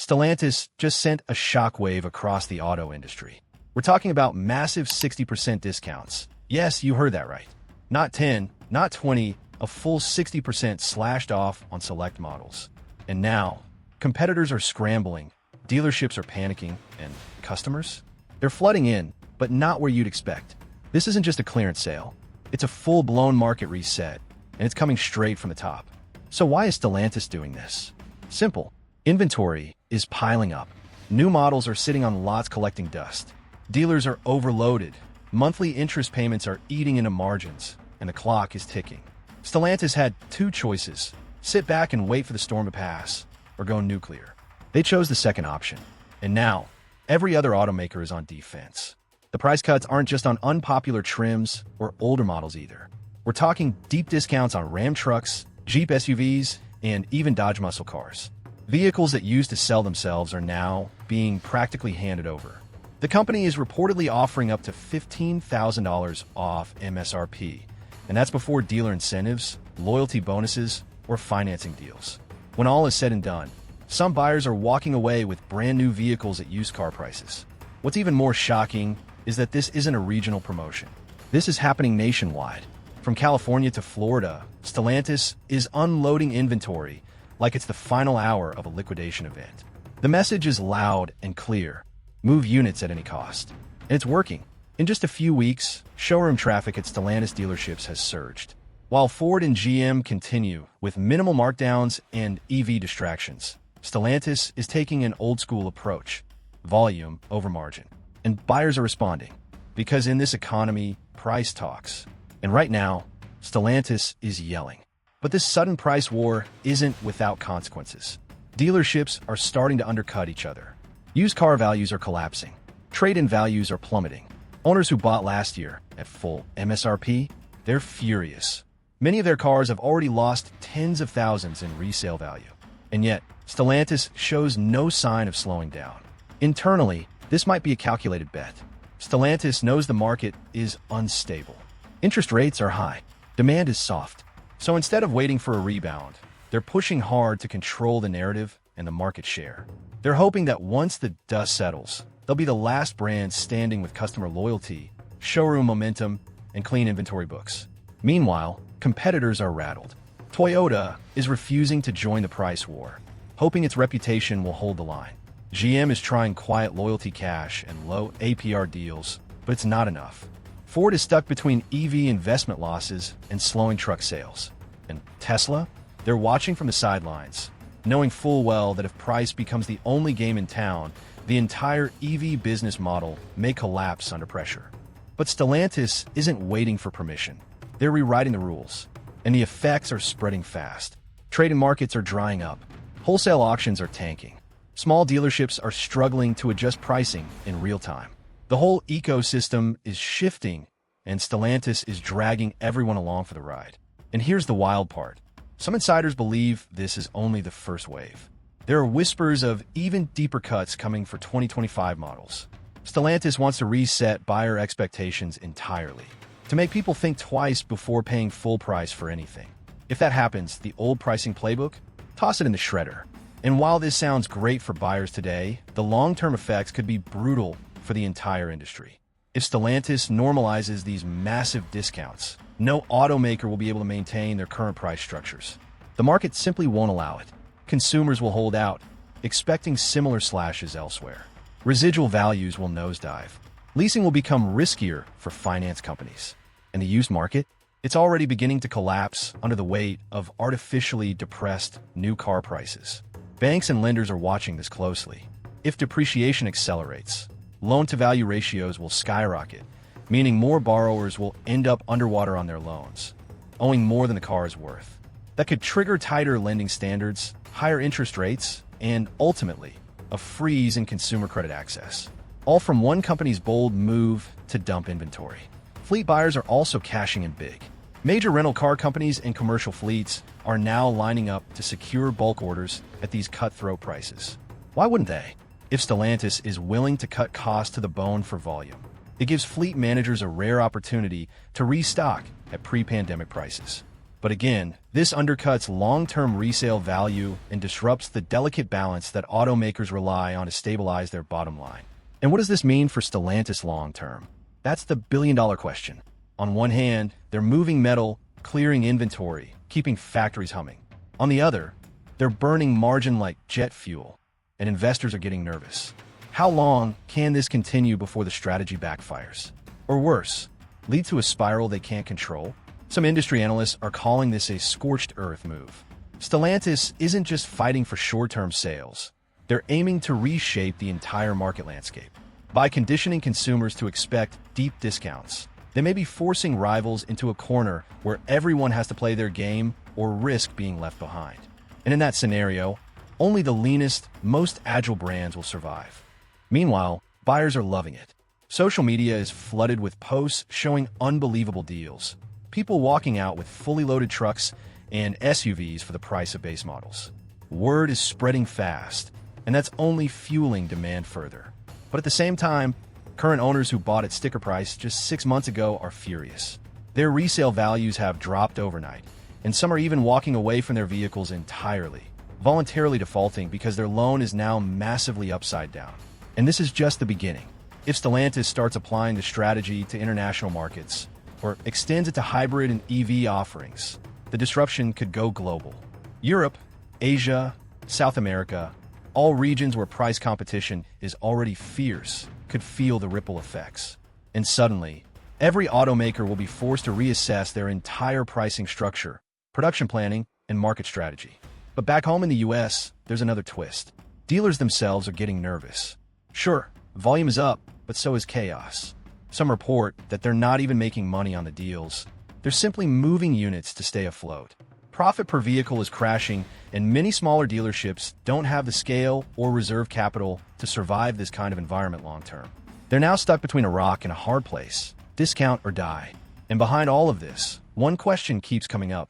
Stellantis just sent a shockwave across the auto industry. We're talking about massive 60% discounts. Yes, you heard that right. Not 10, not 20, a full 60% slashed off on select models. And now, competitors are scrambling, dealerships are panicking, and customers? They're flooding in, but not where you'd expect. This isn't just a clearance sale. It's a full-blown market reset, and it's coming straight from the top. So why is Stellantis doing this? Simple. Inventory is piling up. New models are sitting on lots collecting dust. Dealers are overloaded. Monthly interest payments are eating into margins, and the clock is ticking. Stellantis had two choices: sit back and wait for the storm to pass, or go nuclear. They chose the second option. And now, every other automaker is on defense. The price cuts aren't just on unpopular trims or older models either. We're talking deep discounts on Ram trucks, Jeep SUVs, and even Dodge muscle cars. Vehicles that used to sell themselves are now being practically handed over. The company is reportedly offering up to $15,000 off MSRP, and that's before dealer incentives, loyalty bonuses, or financing deals. When all is said and done, some buyers are walking away with brand new vehicles at used car prices. What's even more shocking is that this isn't a regional promotion. This is happening nationwide. From California to Florida, Stellantis is unloading inventory like it's the final hour of a liquidation event. The message is loud and clear: move units at any cost. And it's working. In just a few weeks, showroom traffic at Stellantis dealerships has surged. While Ford and GM continue with minimal markdowns and EV distractions, Stellantis is taking an old-school approach: volume over margin. And buyers are responding, because in this economy, price talks. And right now, Stellantis is yelling. But this sudden price war isn't without consequences. Dealerships are starting to undercut each other. Used car values are collapsing. Trade-in values are plummeting. Owners who bought last year at full MSRP, they're furious. Many of their cars have already lost tens of thousands in resale value. And yet, Stellantis shows no sign of slowing down. Internally, this might be a calculated bet. Stellantis knows the market is unstable. Interest rates are high. Demand is soft. So instead of waiting for a rebound, they're pushing hard to control the narrative and the market share. They're hoping that once the dust settles, they'll be the last brand standing with customer loyalty, showroom momentum, and clean inventory books. Meanwhile, competitors are rattled. Toyota is refusing to join the price war, hoping its reputation will hold the line. GM is trying quiet loyalty cash and low APR deals, but it's not enough. Ford is stuck between EV investment losses and slowing truck sales. And Tesla? They're watching from the sidelines, knowing full well that if price becomes the only game in town, the entire EV business model may collapse under pressure. But Stellantis isn't waiting for permission. They're rewriting the rules, and the effects are spreading fast. Trading markets are drying up. Wholesale auctions are tanking. Small dealerships are struggling to adjust pricing in real time. The whole ecosystem is shifting, and Stellantis is dragging everyone along for the ride. And here's the wild part. Some insiders believe this is only the first wave. There are whispers of even deeper cuts coming for 2025 models. Stellantis wants to reset buyer expectations entirely, to make people think twice before paying full price for anything. If that happens, the old pricing playbook, toss it in the shredder. And while this sounds great for buyers today, the long-term effects could be brutal for the entire industry. If Stellantis normalizes these massive discounts, no automaker will be able to maintain their current price structures. The market simply won't allow it. Consumers will hold out, expecting similar slashes elsewhere. Residual values will nosedive. Leasing will become riskier for finance companies. And the used market? It's already beginning to collapse under the weight of artificially depressed new car prices. Banks and lenders are watching this closely. If depreciation accelerates, loan-to-value ratios will skyrocket, meaning more borrowers will end up underwater on their loans, owing more than the car is worth. That could trigger tighter lending standards, higher interest rates, and ultimately, a freeze in consumer credit access. All from one company's bold move to dump inventory. Fleet buyers are also cashing in big. Major rental car companies and commercial fleets are now lining up to secure bulk orders at these cutthroat prices. Why wouldn't they? If Stellantis is willing to cut costs to the bone for volume, it gives fleet managers a rare opportunity to restock at pre-pandemic prices. But again, this undercuts long-term resale value and disrupts the delicate balance that automakers rely on to stabilize their bottom line. And what does this mean for Stellantis long-term? That's the billion-dollar question. On one hand, they're moving metal, clearing inventory, keeping factories humming. On the other, they're burning margin like jet fuel, and investors are getting nervous. How long can this continue before the strategy backfires? Or worse, lead to a spiral they can't control? Some industry analysts are calling this a scorched earth move. Stellantis isn't just fighting for short-term sales. They're aiming to reshape the entire market landscape. By conditioning consumers to expect deep discounts, they may be forcing rivals into a corner where everyone has to play their game or risk being left behind. And in that scenario, only the leanest, most agile brands will survive. Meanwhile, buyers are loving it. Social media is flooded with posts showing unbelievable deals. People walking out with fully loaded trucks and SUVs for the price of base models. Word is spreading fast, and that's only fueling demand further. But at the same time, current owners who bought at sticker price just 6 months ago are furious. Their resale values have dropped overnight, and some are even walking away from their vehicles entirely, voluntarily defaulting because their loan is now massively upside down. And this is just the beginning. If Stellantis starts applying the strategy to international markets, or extends it to hybrid and EV offerings, the disruption could go global. Europe, Asia, South America, all regions where price competition is already fierce, could feel the ripple effects. And suddenly, every automaker will be forced to reassess their entire pricing structure, production planning, and market strategy. But back home in the US, there's another twist. Dealers themselves are getting nervous. Sure, volume is up, but so is chaos. Some report that they're not even making money on the deals. They're simply moving units to stay afloat. Profit per vehicle is crashing, and many smaller dealerships don't have the scale or reserve capital to survive this kind of environment long term. They're now stuck between a rock and a hard place, discount or die. And behind all of this, one question keeps coming up.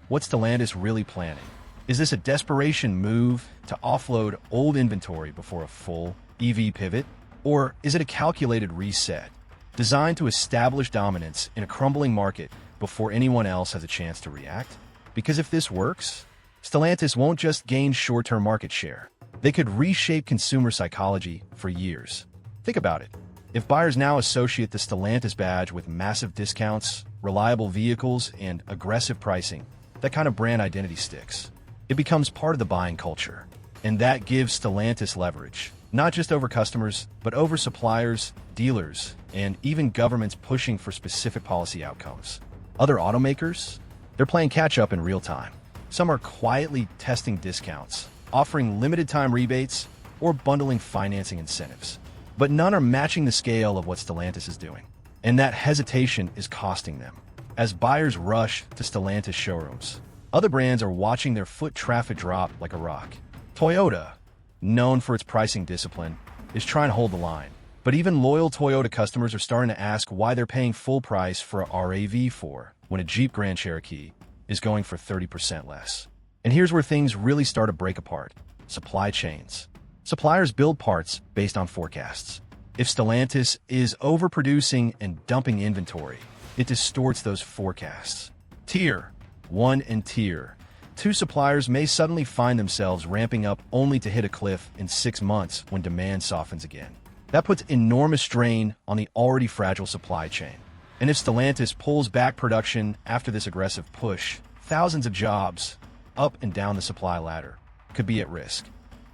What's Stellantis really planning? Is this a desperation move to offload old inventory before a full EV pivot? Or is it a calculated reset, designed to establish dominance in a crumbling market before anyone else has a chance to react? Because if this works, Stellantis won't just gain short-term market share. They could reshape consumer psychology for years. Think about it. If buyers now associate the Stellantis badge with massive discounts, reliable vehicles, and aggressive pricing, that kind of brand identity sticks. It becomes part of the buying culture. And that gives Stellantis leverage, not just over customers, but over suppliers, dealers, and even governments pushing for specific policy outcomes. Other automakers? They're playing catch-up in real time. Some are quietly testing discounts, offering limited-time rebates, or bundling financing incentives. But none are matching the scale of what Stellantis is doing. And that hesitation is costing them. As buyers rush to Stellantis showrooms, other brands are watching their foot traffic drop like a rock. Toyota, known for its pricing discipline, is trying to hold the line. But even loyal Toyota customers are starting to ask why they're paying full price for a RAV4 when a Jeep Grand Cherokee is going for 30% less. And here's where things really start to break apart. Supply chains. Suppliers build parts based on forecasts. If Stellantis is overproducing and dumping inventory, it distorts those forecasts. Tier 1 and Tier 2 suppliers may suddenly find themselves ramping up only to hit a cliff in 6 months when demand softens again. That puts enormous strain on the already fragile supply chain. And if Stellantis pulls back production after this aggressive push, thousands of jobs up and down the supply ladder could be at risk.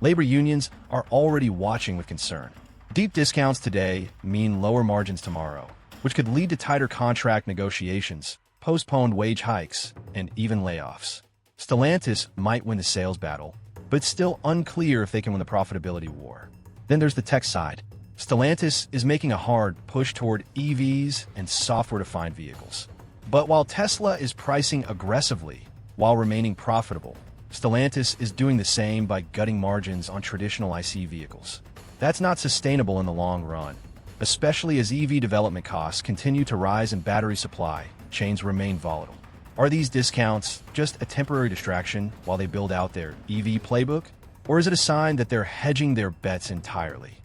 Labor unions are already watching with concern. Deep discounts today mean lower margins tomorrow, which could lead to tighter contract negotiations, postponed wage hikes, and even layoffs. Stellantis might win the sales battle, but it's still unclear if they can win the profitability war. Then there's the tech side. Stellantis is making a hard push toward EVs and software-defined vehicles. But while Tesla is pricing aggressively while remaining profitable, Stellantis is doing the same by gutting margins on traditional ICE vehicles. That's not sustainable in the long run, especially as EV development costs continue to rise and battery supply chains remain volatile. Are these discounts just a temporary distraction while they build out their EV playbook? Or is it a sign that they're hedging their bets entirely,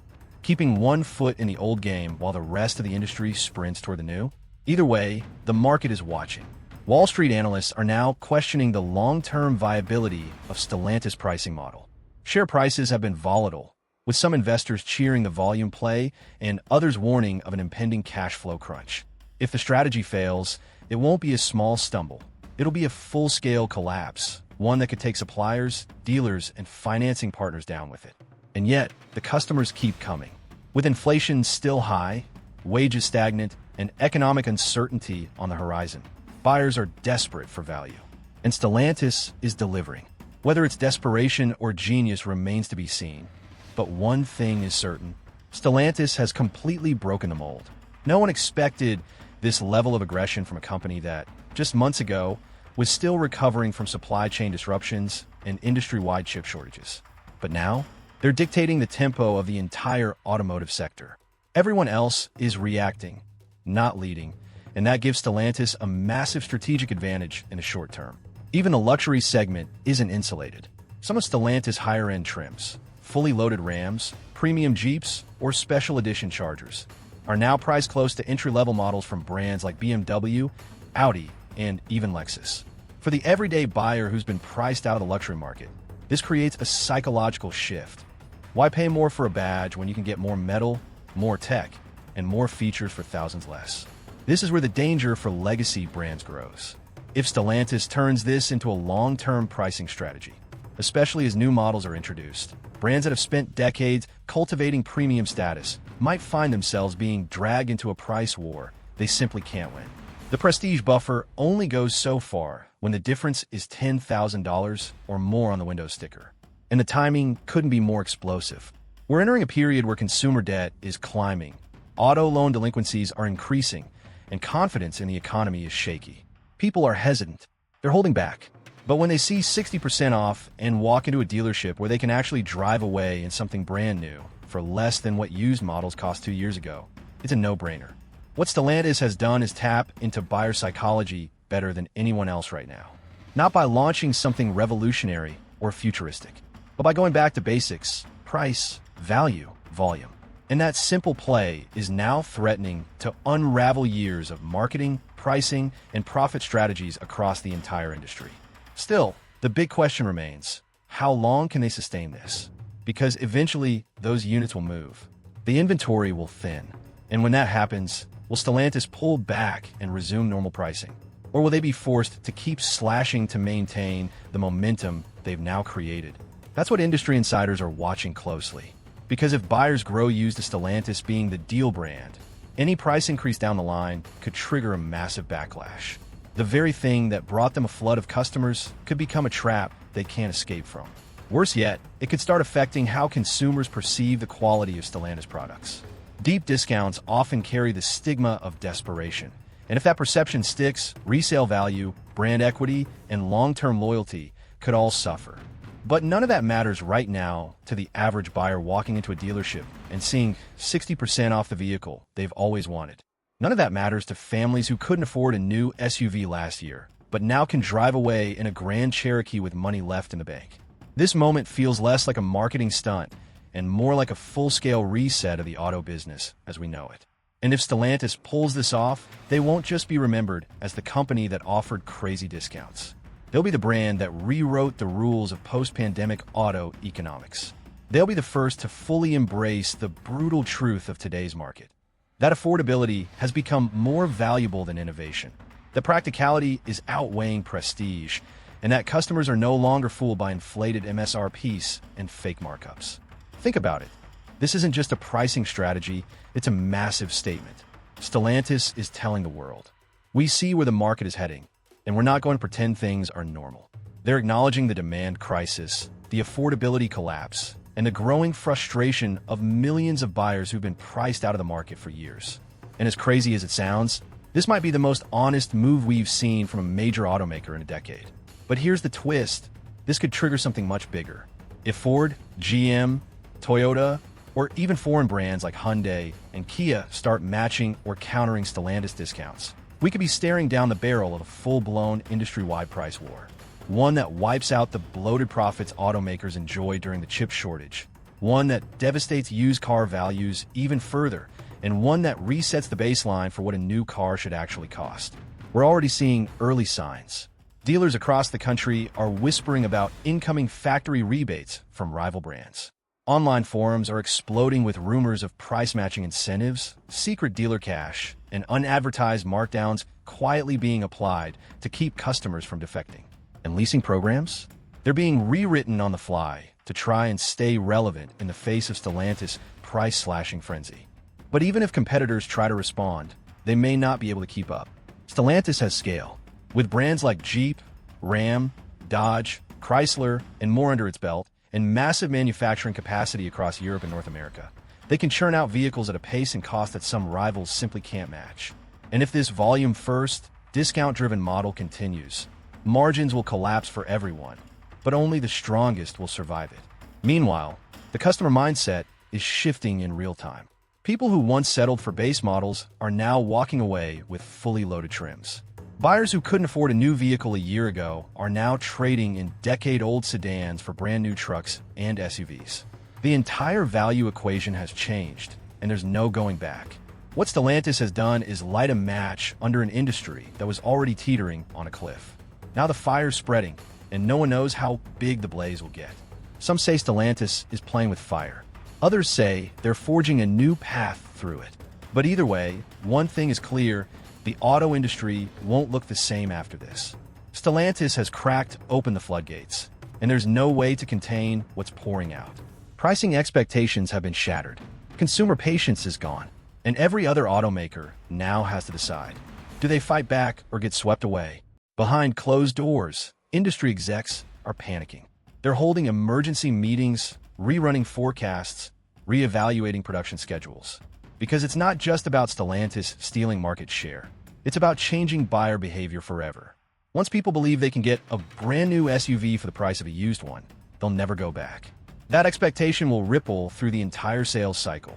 keeping one foot in the old game while the rest of the industry sprints toward the new? Either way, the market is watching. Wall Street analysts are now questioning the long-term viability of Stellantis' pricing model. Share prices have been volatile, with some investors cheering the volume play and others warning of an impending cash flow crunch. If the strategy fails, it won't be a small stumble. It'll be a full-scale collapse, one that could take suppliers, dealers, and financing partners down with it. And yet, the customers keep coming. With inflation still high, wages stagnant, and economic uncertainty on the horizon, buyers are desperate for value. And Stellantis is delivering. Whether it's desperation or genius remains to be seen. But one thing is certain, Stellantis has completely broken the mold. No one expected this level of aggression from a company that, just months ago, was still recovering from supply chain disruptions and industry-wide chip shortages. But now, they're dictating the tempo of the entire automotive sector. Everyone else is reacting, not leading, and that gives Stellantis a massive strategic advantage in the short term. Even the luxury segment isn't insulated. Some of Stellantis' higher-end trims, fully loaded Rams, premium Jeeps, or special edition Chargers, are now priced close to entry-level models from brands like BMW, Audi, and even Lexus. For the everyday buyer who's been priced out of the luxury market, this creates a psychological shift. Why pay more for a badge when you can get more metal, more tech, and more features for thousands less? This is where the danger for legacy brands grows. If Stellantis turns this into a long-term pricing strategy, especially as new models are introduced, brands that have spent decades cultivating premium status might find themselves being dragged into a price war they simply can't win. The prestige buffer only goes so far when the difference is $10,000 or more on the window sticker. And the timing couldn't be more explosive. We're entering a period where consumer debt is climbing, auto loan delinquencies are increasing, and confidence in the economy is shaky. People are hesitant. They're holding back. But when they see 60% off and walk into a dealership where they can actually drive away in something brand new for less than what used models cost 2 years ago, it's a no-brainer. What Stellantis has done is tap into buyer psychology better than anyone else right now. Not by launching something revolutionary or futuristic, but by going back to basics: price, value, volume. And that simple play is now threatening to unravel years of marketing, pricing, and profit strategies across the entire industry. Still, the big question remains, how long can they sustain this? Because eventually, those units will move. The inventory will thin. And when that happens, will Stellantis pull back and resume normal pricing? Or will they be forced to keep slashing to maintain the momentum they've now created? That's what industry insiders are watching closely. Because if buyers grow used to Stellantis being the deal brand, any price increase down the line could trigger a massive backlash. The very thing that brought them a flood of customers could become a trap they can't escape from. Worse yet, it could start affecting how consumers perceive the quality of Stellantis products. Deep discounts often carry the stigma of desperation. And if that perception sticks, resale value, brand equity, and long-term loyalty could all suffer. But none of that matters right now to the average buyer walking into a dealership and seeing 60% off the vehicle they've always wanted. None of that matters to families who couldn't afford a new SUV last year, but now can drive away in a Grand Cherokee with money left in the bank. This moment feels less like a marketing stunt and more like a full-scale reset of the auto business as we know it. And if Stellantis pulls this off, they won't just be remembered as the company that offered crazy discounts. They'll be the brand that rewrote the rules of post-pandemic auto economics. They'll be the first to fully embrace the brutal truth of today's market. That affordability has become more valuable than innovation. That practicality is outweighing prestige, and that customers are no longer fooled by inflated MSRPs and fake markups. Think about it. This isn't just a pricing strategy, it's a massive statement. Stellantis is telling the world, we see where the market is heading, and we're not going to pretend things are normal. They're acknowledging the demand crisis, the affordability collapse, and the growing frustration of millions of buyers who've been priced out of the market for years. And as crazy as it sounds, this might be the most honest move we've seen from a major automaker in a decade. But here's the twist. This could trigger something much bigger. If Ford, GM, Toyota, or even foreign brands like Hyundai and Kia start matching or countering Stellantis discounts, we could be staring down the barrel of a full-blown industry-wide price war. One that wipes out the bloated profits automakers enjoyed during the chip shortage. One that devastates used car values even further, and one that resets the baseline for what a new car should actually cost. We're already seeing early signs. Dealers across the country are whispering about incoming factory rebates from rival brands. Online forums are exploding with rumors of price-matching incentives, secret dealer cash, and unadvertised markdowns quietly being applied to keep customers from defecting. And leasing programs? They're being rewritten on the fly to try and stay relevant in the face of Stellantis' price-slashing frenzy. But even if competitors try to respond, they may not be able to keep up. Stellantis has scale. With brands like Jeep, Ram, Dodge, Chrysler, and more under its belt, and massive manufacturing capacity across Europe and North America, they can churn out vehicles at a pace and cost that some rivals simply can't match. And if this volume-first, discount-driven model continues, margins will collapse for everyone, but only the strongest will survive it. Meanwhile, the customer mindset is shifting in real time. People who once settled for base models are now walking away with fully loaded trims. Buyers who couldn't afford a new vehicle a year ago are now trading in decade-old sedans for brand-new trucks and SUVs. The entire value equation has changed, and there's no going back. What Stellantis has done is light a match under an industry that was already teetering on a cliff. Now the fire's spreading, and no one knows how big the blaze will get. Some say Stellantis is playing with fire. Others say they're forging a new path through it. But either way, one thing is clear: the auto industry won't look the same after this. Stellantis has cracked open the floodgates, and there's no way to contain what's pouring out. Pricing expectations have been shattered, consumer patience is gone, and every other automaker now has to decide. Do they fight back or get swept away? Behind closed doors, industry execs are panicking. They're holding emergency meetings, rerunning forecasts, reevaluating production schedules. Because it's not just about Stellantis stealing market share. It's about changing buyer behavior forever. Once people believe they can get a brand new SUV for the price of a used one, they'll never go back. That expectation will ripple through the entire sales cycle.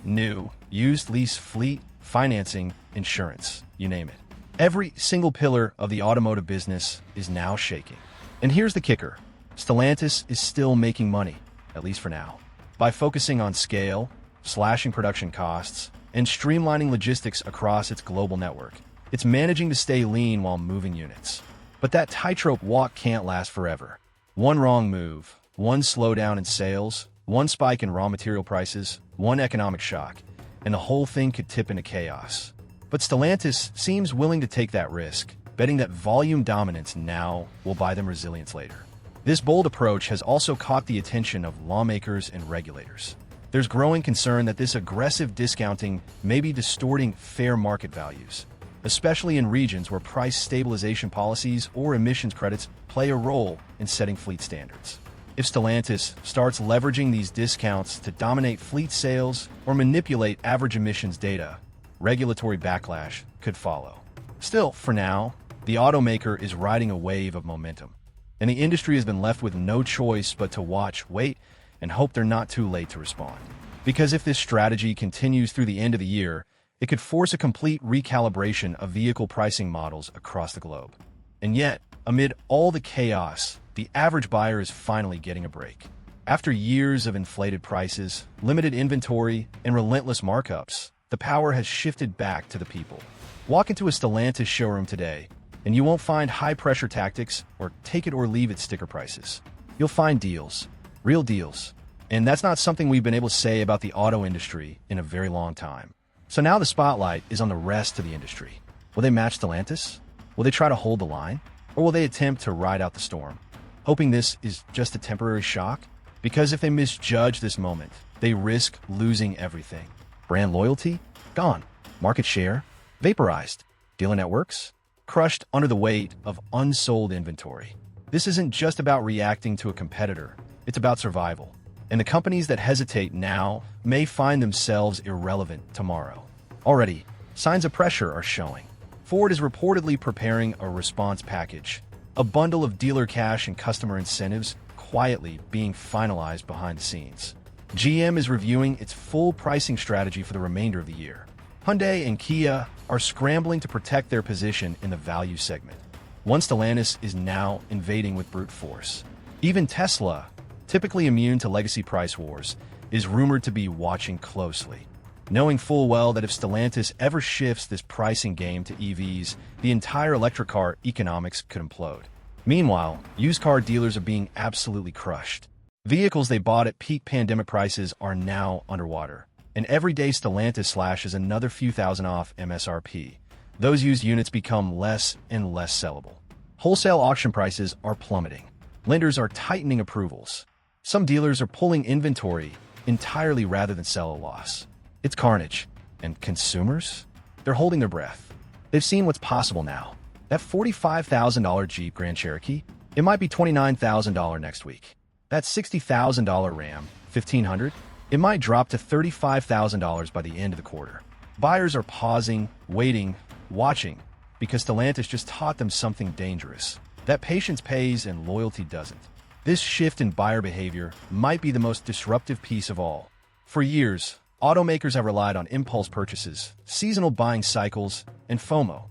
New, used, lease, fleet, financing, insurance, you name it. Every single pillar of the automotive business is now shaking. And here's the kicker: Stellantis is still making money, at least for now. By focusing on scale, slashing production costs, and streamlining logistics across its global network, it's managing to stay lean while moving units. But that tightrope walk can't last forever. One wrong move, one slowdown in sales, one spike in raw material prices, one economic shock, and the whole thing could tip into chaos. But Stellantis seems willing to take that risk, betting that volume dominance now will buy them resilience later. This bold approach has also caught the attention of lawmakers and regulators. There's growing concern that this aggressive discounting may be distorting fair market values, especially in regions where price stabilization policies or emissions credits play a role in setting fleet standards. If Stellantis starts leveraging these discounts to dominate fleet sales or manipulate average emissions data, regulatory backlash could follow. Still, for now, the automaker is riding a wave of momentum, and the industry has been left with no choice but to watch, wait, and hope they're not too late to respond. Because if this strategy continues through the end of the year, it could force a complete recalibration of vehicle pricing models across the globe. And yet, amid all the chaos, the average buyer is finally getting a break. After years of inflated prices, limited inventory, and relentless markups, the power has shifted back to the people. Walk into a Stellantis showroom today, and you won't find high-pressure tactics or take-it-or-leave-it sticker prices. You'll find deals. Real deals. And that's not something we've been able to say about the auto industry in a very long time. So now the spotlight is on the rest of the industry. Will they match Stellantis? Will they try to hold the line? Or will they attempt to ride out the storm, hoping this is just a temporary shock? Because if they misjudge this moment, they risk losing everything. Brand loyalty? Gone. Market share? Vaporized. Dealer networks? Crushed under the weight of unsold inventory. This isn't just about reacting to a competitor. It's about survival. And the companies that hesitate now may find themselves irrelevant tomorrow. Already, signs of pressure are showing. Ford is reportedly preparing a response package, a bundle of dealer cash and customer incentives quietly being finalized behind the scenes. GM is reviewing its full pricing strategy for the remainder of the year. Hyundai and Kia are scrambling to protect their position in the value segment. One Stellantis is now invading with brute force. Even Tesla, typically immune to legacy price wars, is rumored to be watching closely. knowing full well that if Stellantis ever shifts this pricing game to EVs, the entire electric car economics could implode. Meanwhile, used car dealers are being absolutely crushed. Vehicles they bought at peak pandemic prices are now underwater, and every day Stellantis slashes another few thousand off MSRP. Those used units become less and less sellable. Wholesale auction prices are plummeting. Lenders are tightening approvals. Some dealers are pulling inventory entirely rather than sell a loss. It's carnage. And consumers? They're holding their breath. They've seen what's possible now. That $45,000 Jeep Grand Cherokee, it might be $29,000 next week. That $60,000 Ram, $1,500, it might drop to $35,000 by the end of the quarter. Buyers are pausing, waiting, watching, because Stellantis just taught them something dangerous. That patience pays and loyalty doesn't. This shift in buyer behavior might be the most disruptive piece of all. For years, automakers have relied on impulse purchases, seasonal buying cycles, and FOMO,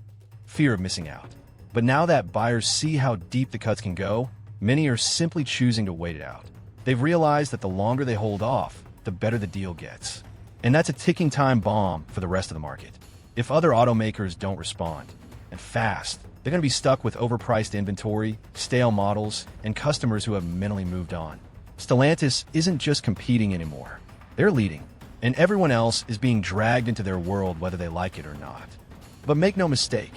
fear of missing out. But now that buyers see how deep the cuts can go, many are simply choosing to wait it out. They've realized that the longer they hold off, the better the deal gets. And that's a ticking time bomb for the rest of the market. If other automakers don't respond, and fast, they're going to be stuck with overpriced inventory, stale models, and customers who have mentally moved on. Stellantis isn't just competing anymore. They're leading, and everyone else is being dragged into their world whether they like it or not. But make no mistake,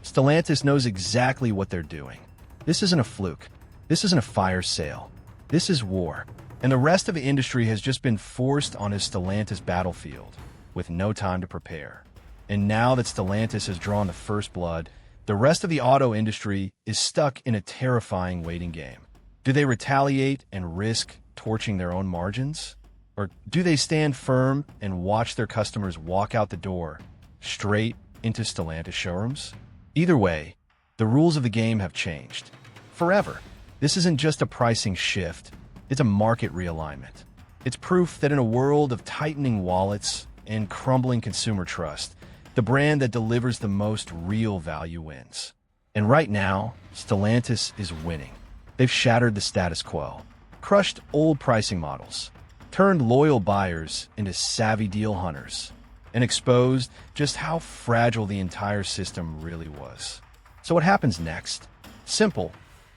Stellantis knows exactly what they're doing. This isn't a fluke. This isn't a fire sale. This is war. And the rest of the industry has just been forced on a Stellantis battlefield with no time to prepare. And now that Stellantis has drawn the first blood, the rest of the auto industry is stuck in a terrifying waiting game. Do they retaliate and risk torching their own margins? Or do they stand firm and watch their customers walk out the door, straight into Stellantis showrooms? Either way, the rules of the game have changed. Forever. This isn't just a pricing shift, it's a market realignment. It's proof that in a world of tightening wallets and crumbling consumer trust, the brand that delivers the most real value wins. And right now, Stellantis is winning. They've shattered the status quo, crushed old pricing models, turned loyal buyers into savvy deal hunters, and exposed just how fragile the entire system really was. So what happens next? Simple.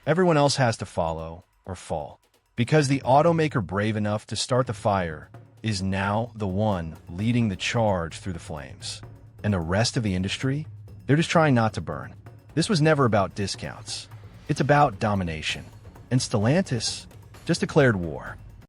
Everyone else has to follow or fall. Because the automaker brave enough to start the fire is now the one leading the charge through the flames. And the rest of the industry, they're just trying not to burn. This was never about discounts. It's about domination. And Stellantis just declared war.